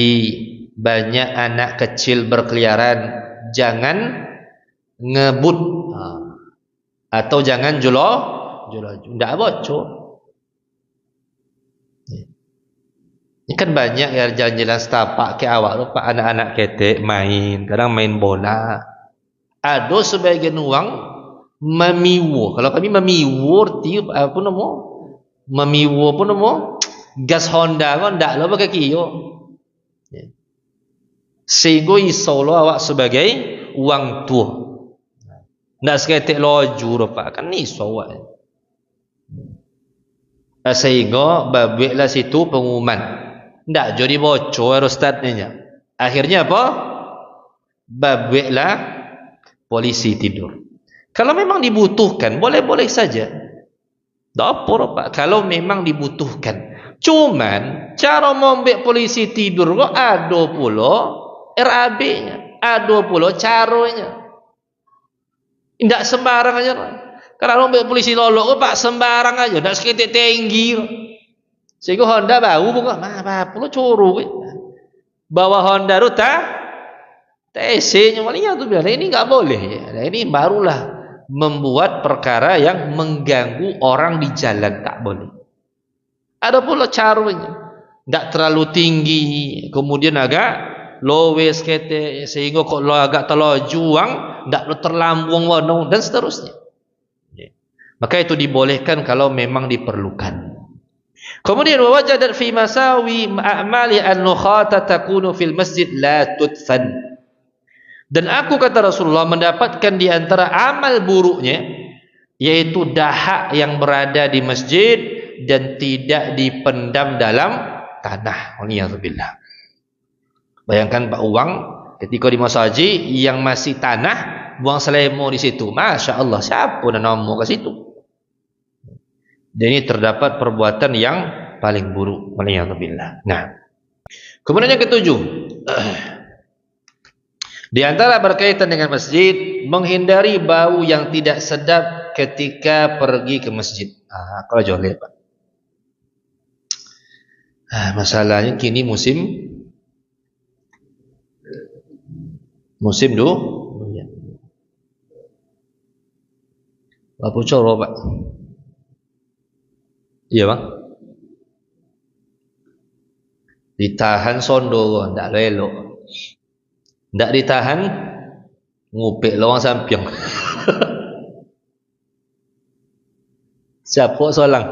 banyak anak kecil berkeliaran. Jangan ngebut. Atau jangan jual, tidak bocor. Ini kan banyak ya jalan-jalan setapak ke awak tu, Pak, anak-anak ketek main, kadang main bola. Ada sebagian uang memiwu. Kalau kami memiwu, tiup apa nama? Memiwu apa nama? Gas Honda kan ndak lo pakai kio. Sehingga isolo awak sebagai uang tua. Ndak seketik lojur Pak, kan iso awak. Sehingga babiklah situ pengumuman. Ndak jadi bocor ustaznya. Akhirnya apa? Babiklah polisi tidur. Kalau memang dibutuhkan, boleh-boleh saja. Tak apa Pak, kalau memang dibutuhkan. Cuman cara membek polisi tidur kok ada pula RAB-nya, ada pula caranya. Tidak sembarang aja. Kalau membek polisi lolok Pak sembarang aja, tidak seketik tinggi. Sehingga Honda bau bukan, apa pula curu. Bawa Honda tu TC-nya malah tu bilang ini enggak boleh. Nah, ini barulah membuat perkara yang mengganggu orang di jalan, tak boleh. Ada pula caranya, tidak terlalu tinggi, kemudian agak lowe sekete, sehingga kok agak terlalu juang, tidak terlambung wanong dan seterusnya. Maka itu dibolehkan kalau memang diperlukan. Kemudian wajadat fi masawi a'mali an-nukhata takunu fil masjid la tudfan. Dan aku kata Rasulullah mendapatkan di antara amal buruknya yaitu dahak yang berada di masjid dan tidak dipendam dalam tanah. Waliyadzubillah. Bayangkan Pak Uang ketika di masjid yang masih tanah buang selemo di situ. Masya Allah, siapa nak nombor ke situ? Dan ini terdapat perbuatan yang paling buruk. Waliyadzubillah. Nah, kemudian yang ketujuh, di antara berkaitan dengan masjid, menghindari bau yang tidak sedap ketika pergi ke masjid. Kalau joleh Pak. Masalahnya kini musim dulu. Apa coro Pak? Iya bang. Ditahan sondo, ndak lelok. Ndak ditahan, ngupik lawang sampiang. Siapa solang?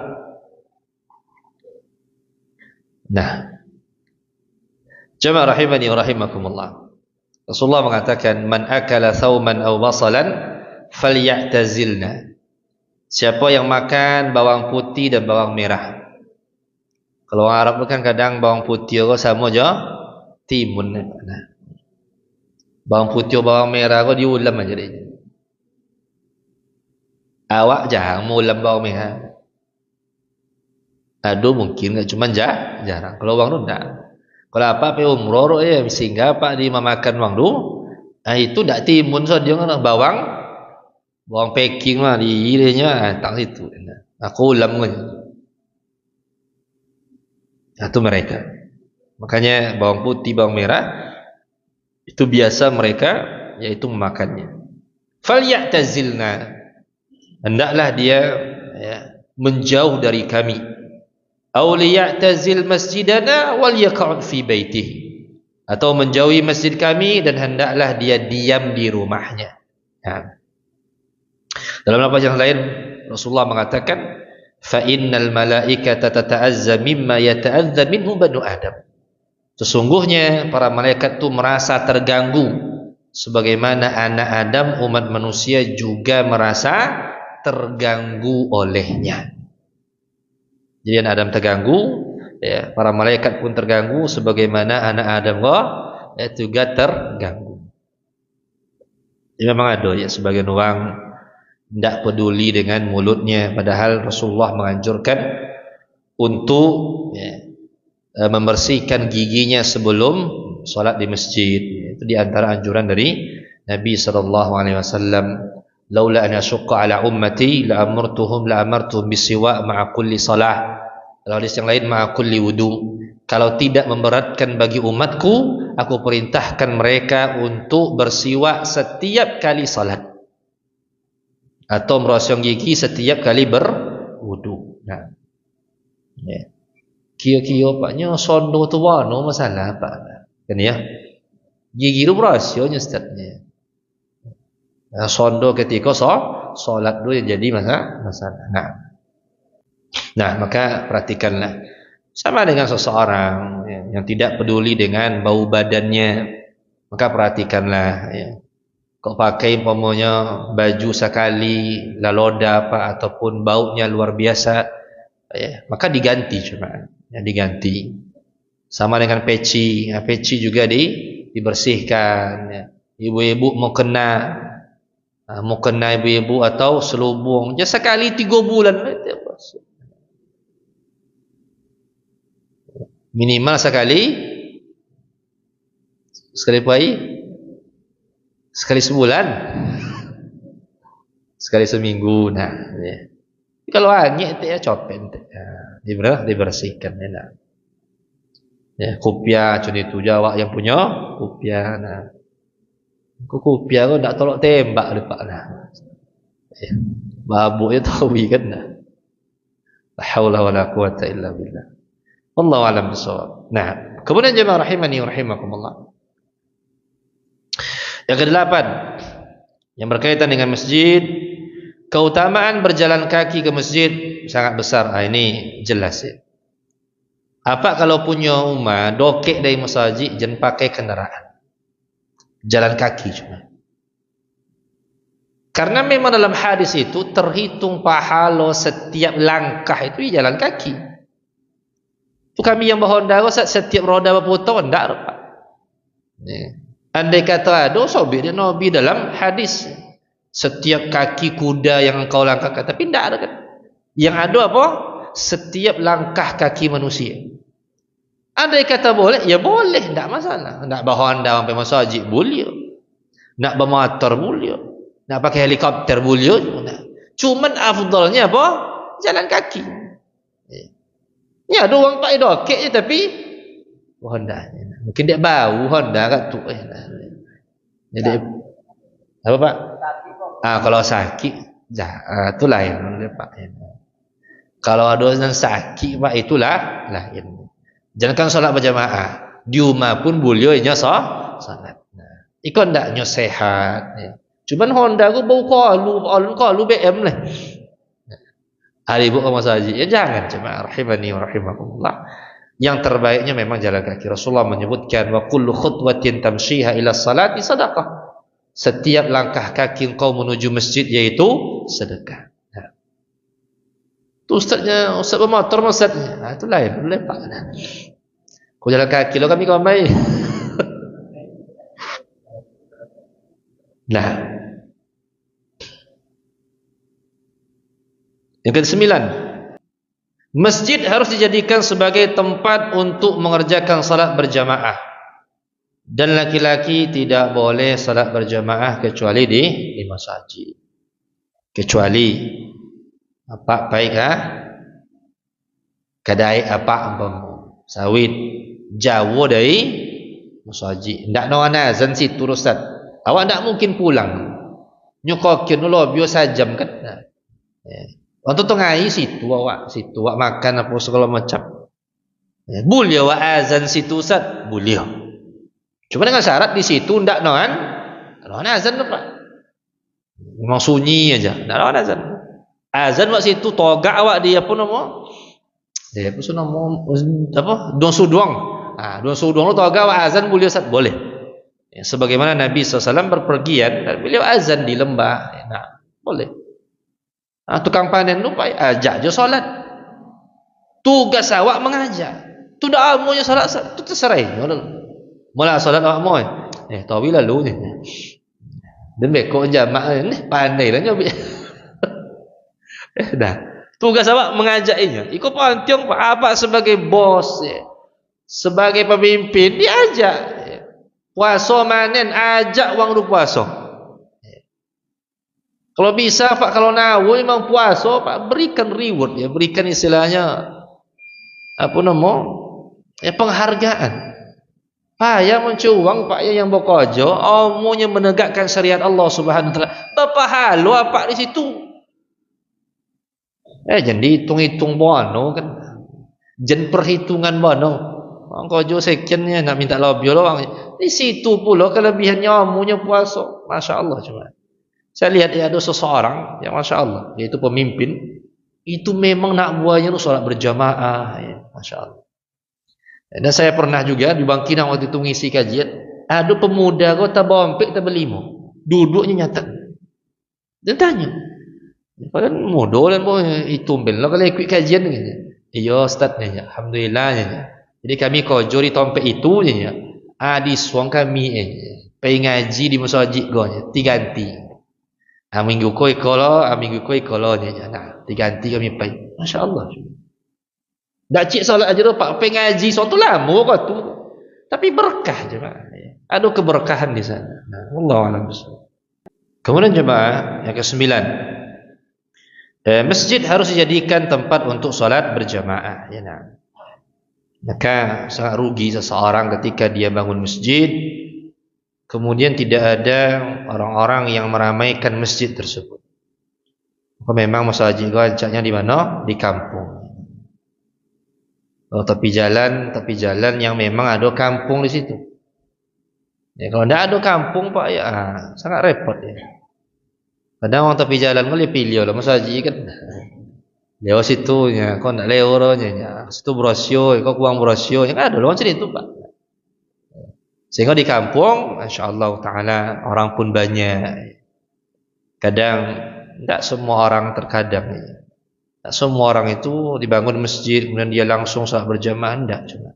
Nah, jemaah rahimani wa rahimakumullah. Rasulullah mengatakan, man akala thawman aw basalan falyatazilna. Siapa yang makan bawang putih dan bawang merah. Kalau orang Arab kan kadang bawang putih kau sama je timun. Nah, bawang putih bawang merah kau diulam aja dia. Awak jarang ulam bawang merah. Aduh mungkin enggak cuma jarang. Kalau bawang tu enggak. Kalau apa pe umroh ya sehingga apa di makan bawang tu, itu enggak timun so dia kan bawang packing lah di nya tak situ. Aku ulam kan. Itu mereka. Makanya bawang putih, bawang merah itu biasa mereka yaitu memakannya. Falyatazilna. Hendaklah dia ya, menjauh dari kami. Aw liya'tazil masjidana wal yaq'ud fi baitihi. Atau menjauhi masjid kami dan hendaklah dia diam di rumahnya. Ya. Dalam lafaz yang lain Rasulullah mengatakan fa innal malaikata tata'azza mimma yata'azza minhu banu Adam. Sesungguhnya para malaikat itu merasa terganggu sebagaimana anak Adam umat manusia juga merasa terganggu olehnya. Jadi anak Adam terganggu, ya, para malaikat pun terganggu sebagaimana anak Adam juga terganggu. Jadi memang ada ya sebagian orang tidak peduli dengan mulutnya, padahal Rasulullah menganjurkan untuk ya, membersihkan giginya sebelum solat di masjid. Itu di antara anjuran dari Nabi SAW. Laula an asyqa ala ummati la amartuhum bisiwak ma'a kulli salah. Kalau hadis yang lain ma'a kulli wudu. Kalau tidak memberatkan bagi umatku, aku perintahkan mereka untuk bersiwak setiap kali salat atau merosong gigi setiap kali berwudu. Nah, ya. Kio-kio paknya sondo tu wano masalah apa? Kan ya? Gigi itu berasanya ustaznya. Nah, sondo ketika solat dulu yang jadi masalah. Nah, maka perhatikanlah sama dengan seseorang yang tidak peduli dengan bau badannya, maka perhatikanlah ya. Kau pakai umpamanya baju sekali laloda apa ataupun baunya luar biasa ya, maka diganti cuma ya, diganti. Sama dengan peci, ya, peci juga dibersihkan ya. Ibu-ibu mau kena ibu-ibu atau selubung ya sekali 3 bulan minimal sekali pai sekali sebulan sekali seminggu. Nah ya. Kalau angin itu ya copet ya, dibersihkan ya. Ya kopiah cun itu Jawa yang punya kopiah. Nah kopiah kau tak tolak tembak lepak lah. Ya. Babuk itu tahu kan nah. La haula wala quwata illa billah. Wallahu a'lam bishawab. Nah, kemudian jemaah rahimani wa rahimakumullah. Yang ke-8 yang berkaitan dengan masjid, keutamaan berjalan kaki ke masjid sangat besar. Ini jelas ya. Apa kalau punya rumah dokek dari masjid jangan pakai kendaraan. Jalan kaki cuma. Karena memang dalam hadis itu terhitung pahala setiap langkah itu jalan kaki. Itu kami yang berhonda setiap roda berputar enggak Pak. Ya. Andai kata ada sobek dia Nabi dalam hadis setiap kaki kuda yang engkau langkahkan, tapi enggak ada kan. Yang ada apa? Setiap langkah kaki manusia. Andai kata boleh, ya boleh, enggak masalah. Enggak berhonda sampai masjid boleh. Enggak bermotor boleh. Enggak pakai helikopter boleh. Cuman afdalnya apa? Jalan kaki. Ya ada orang pakai dokek je tapi Honda. Mungkin dia bau Honda kat tu. Jadi apa Pak? Kalau sakit, tu lain dia Pak. Kalau ada yang sakit Pak, itulah lain. Jangan solat berjamaah. Di rumah pun boleh nya solat. Nah, ikon ndak nyo sehat ya. Cuman Honda ku bau kalu BM lah. Hari ibu kamu saja. Ya jangan jemaah rahimani wa rahimakumullah. Yang terbaiknya memang jalan kaki. Rasulullah menyebutkan wa kullu khutwatin tamshiha ila salati sadaqah. Setiap langkah kaki engkau menuju masjid yaitu sedekah. Tu ustaz bermotor ustaznya. Nah, itu lain, lepak. Kau jalan kaki lo kami kawan baik. Nah. Yang ke-9. Masjid harus dijadikan sebagai tempat untuk mengerjakan salat berjamaah. Dan laki-laki tidak boleh salat berjamaah kecuali di masjid. Kecuali apa baik kedai apa umpama sawit jauh dari masjid ndak no azan situ ustaz awak ndak mungkin pulang nyokokin dulu biasa jam kan waktu tengahi situ awak makan apa segala macam boleh awak azan situ ustaz boleh cuma dengan syarat di situ ndak no azan apa memang sunyi aja ndak no azan azan waktu situ togak awak dia pun nama dia pun nama apa don suduang don suduang lu togak awak azan boleh ustaz boleh ya, sebagaimana Nabi SAW berpergian dan beliau azan di lembah nah boleh tukang panen lu pak ajak je solat tugas awak mengajak tu dah amunya solat tu terserah mula solat awak mau tahu lalu ni dan bekok jamak ni pandai lah nyobi dah tugas awak mengajaknya ikut pantiong pak apa sebagai bos sebagai pemimpin diajak puasa manen ajak wang lu puasa kalau bisa pak kalau nawu memang puasa pak berikan reward ya berikan istilahnya apa nama penghargaan payah mencuang pak yang bekerja omunya menegakkan syariat Allah Subhanahu wa taala berpahala apa di situ jangan dihitung-hitung bono kan jen perhitungan bono orang kojo sekiannya nak minta lebih orang di situ pula kelebihannya amunya puasa Masya Allah cuma saya lihat ada seseorang yang Masya Allah dia itu pemimpin itu memang nak buahnya solat berjamaah Masya Allah dan saya pernah juga di Bangkinang waktu itu ngisi kajian ada pemuda kota Bompek Tabelimo duduknya nyata dan tanya padahal modal dan itu bel kalau ikut kajian ni. Iya ustaz ni alhamdulillah ni. Jadi kami kojo di tempat itu ni. Di suang kami pergi ngaji di masjid go diganti. Minggu koi kalau ni nah diganti kami pergi. Masya-Allah. Dak cik solat aja tu pak pergi ngaji suatu lama kau tu. Tapi berkah jemaah. Ada keberkahan di sana. Nah, wallahu a'lam bishawab. Kemudian jemaah yang ke-9 masjid harus dijadikan tempat untuk solat berjamaah ya nah. Maka sangat rugi seseorang ketika dia bangun masjid kemudian tidak ada orang-orang yang meramaikan masjid tersebut. Memang masjid gancaknya di mana? Di kampung. Tepi jalan yang memang ada kampung di situ. Ya, kalau tidak ada kampung pak ya sangat repot ya. Kadang orang tepi jalan kau pilih lah masjid kan. Lewat situ nya, kau nak lewat nya, situ brosio, kau kurang brosio, yang ada lah macam itu pak. Sehingga di kampung, Masya-Allah Taala orang pun banyak. Kadang tidak semua orang terkadang. Tak semua orang itu dibangun masjid kemudian dia langsung salat berjamaah tidak cuma.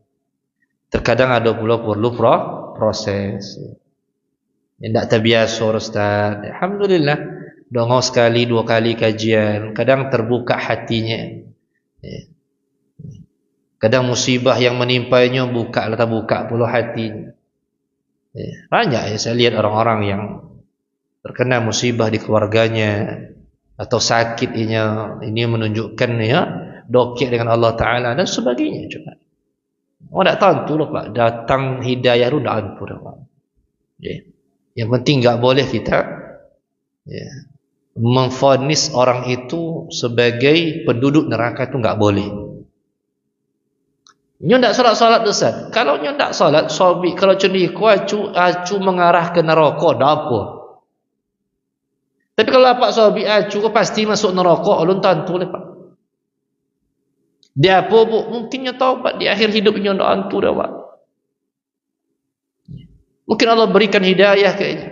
Terkadang ada pula perlu proses. Tidak terbiasa Ustaz. Alhamdulillah. Dongong sekali, 2 kali kajian, kadang terbuka hatinya. Kadang musibah yang menimpanya buka pula hatinya. Banyak saya lihat orang-orang yang terkena musibah di keluarganya atau sakit ini menunjukkan dokir dengan Allah Taala dan sebagainya juga. Tak tentu loh Pak, datang hidayah itu tak tentu Pak. Yang penting enggak boleh kita memvonis orang itu sebagai penduduk neraka itu enggak boleh. Nyo ndak solat dosa. Kalau nyo ndak solat, sobi kalau cendiku acu mengarah ke neraka, ndak apa. Tapi kalau pak sobi acu pasti masuk neraka, ulun tentu le pak. Dia apa bu? Mungkin nyo taubat di akhir hidup nyo ndak antu dah pak. Mungkin Allah berikan hidayah kayaknya.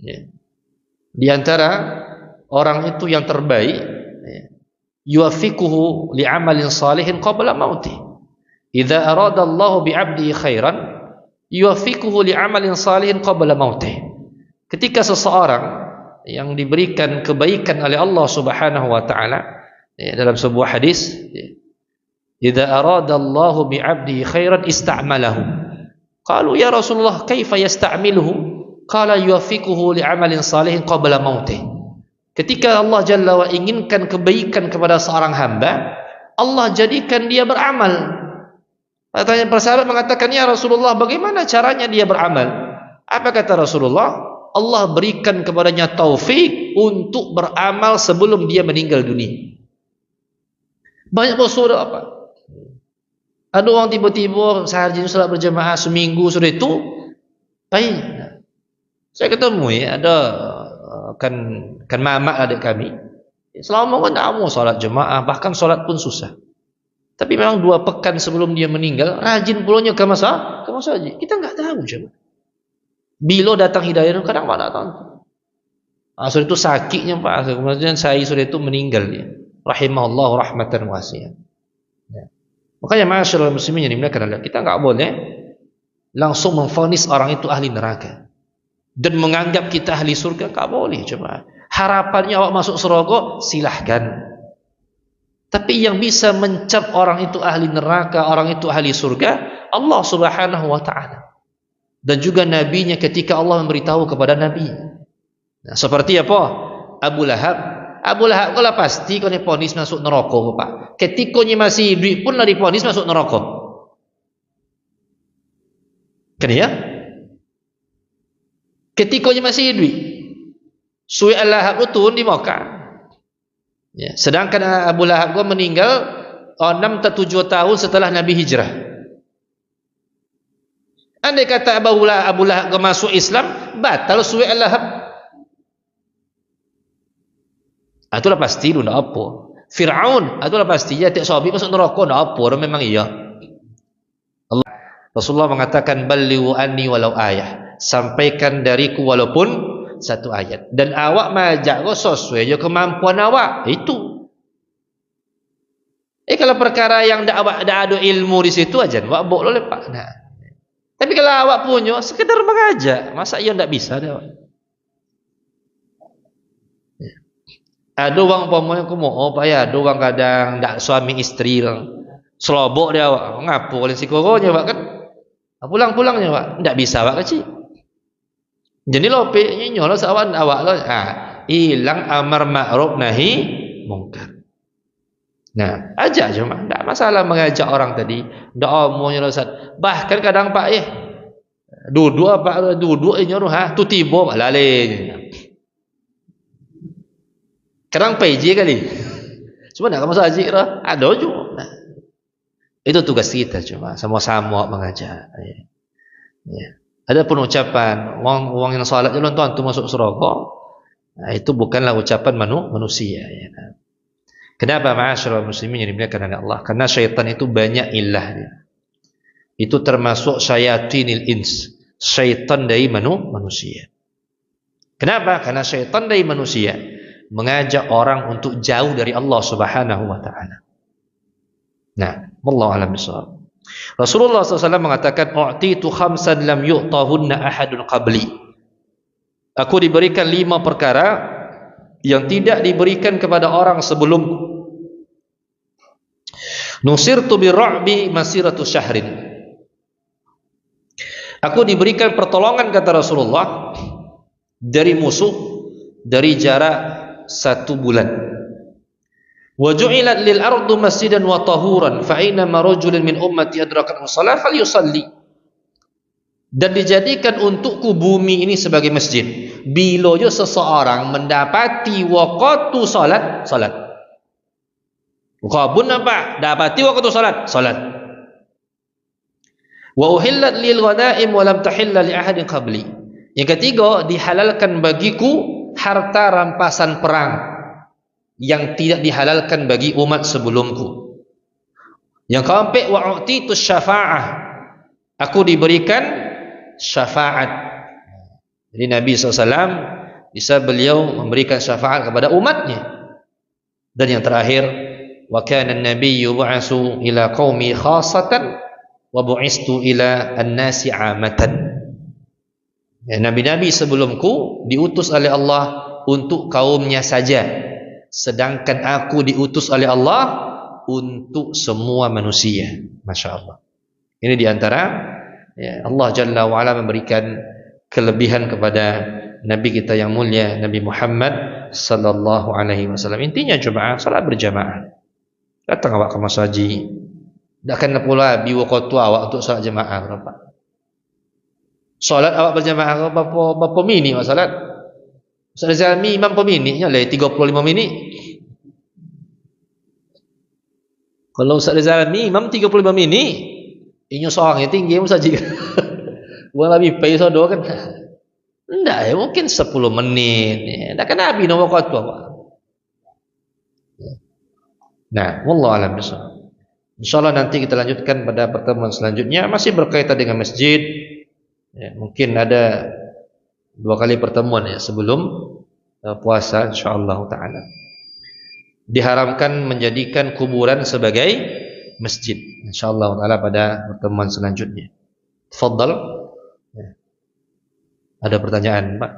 Ya. Di antara orang itu yang terbaik, yuwaffiquhu li'amalin salihin qabla mautih. Idza arada Allah bi'abdihi khairan yuwaffiquhu li'amalin salihin qabla mautih. Ketika seseorang yang diberikan kebaikan oleh Allah Subhanahu wa taala, dalam sebuah hadis, idza arada Allah bi'abdihi khairan ista'malahu. Qalu ya Rasulullah kaifa yasta'miluhu? Qala yuwaffiquhu li'amalin salihin qabla mautih. Ketika Allah Jalla wa inginkan kebaikan kepada seorang hamba, Allah jadikan dia beramal. Katanya para sahabat mengatakan, ya Rasulullah, bagaimana caranya dia beramal? Apa kata Rasulullah? Allah berikan kepadanya taufik untuk beramal sebelum dia meninggal dunia. Banyak bersuara apa? Ada orang tiba-tiba sehari salat berjemaah seminggu sudah itu, baik. Saya ketemu ada kan mamak adik kami. Selama kan tak mau salat jemaah, bahkan salat pun susah. Tapi memang 2 pekan sebelum dia meninggal, rajin pulangnya ke masjid. Kita enggak tahu coba. Bila datang hidayah, kadang tak datang. Sudah itu sakitnya Pak. Kemudian saya sudah itu meninggal dia. Rahimahullah rahmatan wasi'ah. Ya. Makanya masyaallah muslimin yang dimuliakan Allah, kita enggak boleh langsung memvonis orang itu ahli neraka dan menganggap kita ahli surga. Enggak boleh coba. Harapannya awak masuk surga, silahkan. Tapi yang bisa mencap orang itu ahli neraka, orang itu ahli surga, Allah Subhanahu wa taala. Dan juga nabinya ketika Allah memberitahu kepada nabi. Nah, seperti apa? Abu Lahab. Abu Lahab kalau pasti kau diponis masuk neraka, Pak. Ketika masih hidup pun lah diponis masuk neraka. Kan ya? Ketika masih hidup. Suai Lahab itu turun di Makkah. Ya, sedangkan Abu Lahab meninggal 6 atau 7 tahun setelah Nabi hijrah. Andai kata Abu Lahab masuk Islam, batal suai Lahab. Itulah pasti lu nak apa. Fir'aun, itulah pasti ya tak sahabat masuk neraka nak apa, memang iya. Allah Rasulullah mengatakan ballighu anni walau ayah. Sampaikan dariku walaupun satu ayat. Dan awak majak sesuai je kemampuan awak. Itu. Kalau perkara yang awak dah ada ilmu di situ aja, awak boleh lepak. Nah. Tapi kalau awak punya sekedar mengajak, masa ia tak bisa dah. Ada orang pamoy aku mau payah, ada orang kadang tak suami isteri lang. Selobok dia awak, ngapo oleh psikologinya awak kan. Pulang-pulangnya awak, tak bisa awak kecil. Jadi lope nyolo sawan awak lo, hilang amar ma'ruf nahi mungkar. Nah, ajak cuma, tak masalah mengajak orang tadi. Dak omongnya lo Ustaz. Bahkan kadang Pak duduk nyuruh tu tiba lale. Kadang PJ kali. Cuma nak kamu saji lah, ada juga. Nah, itu tugas kita cuma sama-sama mengajak. Ya. Ada pun ucapan orang yang salat jalan tuan tu masuk surga, itu bukanlah ucapan manusia. Ya. Kenapa ma'asyiral muslimin yang dimuliakan oleh Allah? Karena syaitan itu banyak ilahnya. Itu termasuk syayatinil ins, syaitan dari manusia. Kenapa? Karena syaitan dari manusia mengajak orang untuk jauh dari Allah Subhanahu wa taala. Nah, wallahu a'lam bishawab. Rasulullah SAW mengatakan, "U'titu khamsan lam yu'tahunna ahadun qabli." Aku diberikan 5 perkara yang tidak diberikan kepada orang sebelumku. Nusirtu birra'bi masiratu syahrin. Aku diberikan pertolongan, kata Rasulullah, dari musuh dari jarak 1 bulan. Wa ju'ilat lil ardu masjidan wa tahuran fa aina ma rajulin min ummati adrakat shalah falyusalli. Dan dijadikan untukku bumi ini sebagai masjid Bila je seseorang mendapati waktu salat, salat. Qabun apa? Dapati waktu salat, salat. Wa uhillat lil ghanaim wa lam tahilla li ahadin qabli. Yang ketiga, dihalalkan bagiku harta rampasan perang yang tidak dihalalkan bagi umat sebelumku. Yang keempat, wa u'titu syafa'ah. Aku diberikan syafaat. Jadi Nabi SAW bisa beliau memberikan syafaat kepada umatnya. Dan yang terakhir, wa kana an-nabiyyu bu'atsu ila qaumi khassatan wa bu'istu ila an-nasi 'amatan. Ya, nabi-nabi sebelumku diutus oleh Allah untuk kaumnya saja, sedangkan aku diutus oleh Allah untuk semua manusia. Masya Allah. Ini diantara ya, Allah Jalla wa'ala memberikan kelebihan kepada Nabi kita yang mulia, Nabi Muhammad sallallahu alaihi wasallam. Intinya jemaah, salat berjamaah. Datang awak ke masjid, tak kena pula biwa waktu awak untuk salat jemaah berapa. Salat awak berjamaah berapa minit awak salat? Ustaz Zalmi imam per minit nya lah 35 minit. Kalau Ustaz Zalmi imam 35 minit, inyo seorang yang tinggi masjid. Bukan lebih pay sodo kan. Enggak ya, mungkin 10 menit. Ya, tak kena habis nombor waktu apa. Nah, wallahu a'lam bishawab. Insyaallah nanti kita lanjutkan pada pertemuan selanjutnya, masih berkaitan dengan masjid. Ya, mungkin ada 2 kali pertemuan ya sebelum puasa insyaallah taala. Diharamkan menjadikan kuburan sebagai masjid insyaallah taala pada pertemuan selanjutnya. Tafadhal. Ada pertanyaan, Pak?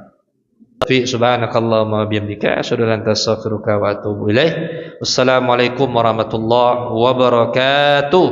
Subhanakallahumma wa bihamdika asyhadu an la ilaha illa anta astaghfiruka wa atubu ilaik. Wassalamualaikum warahmatullahi wabarakatuh.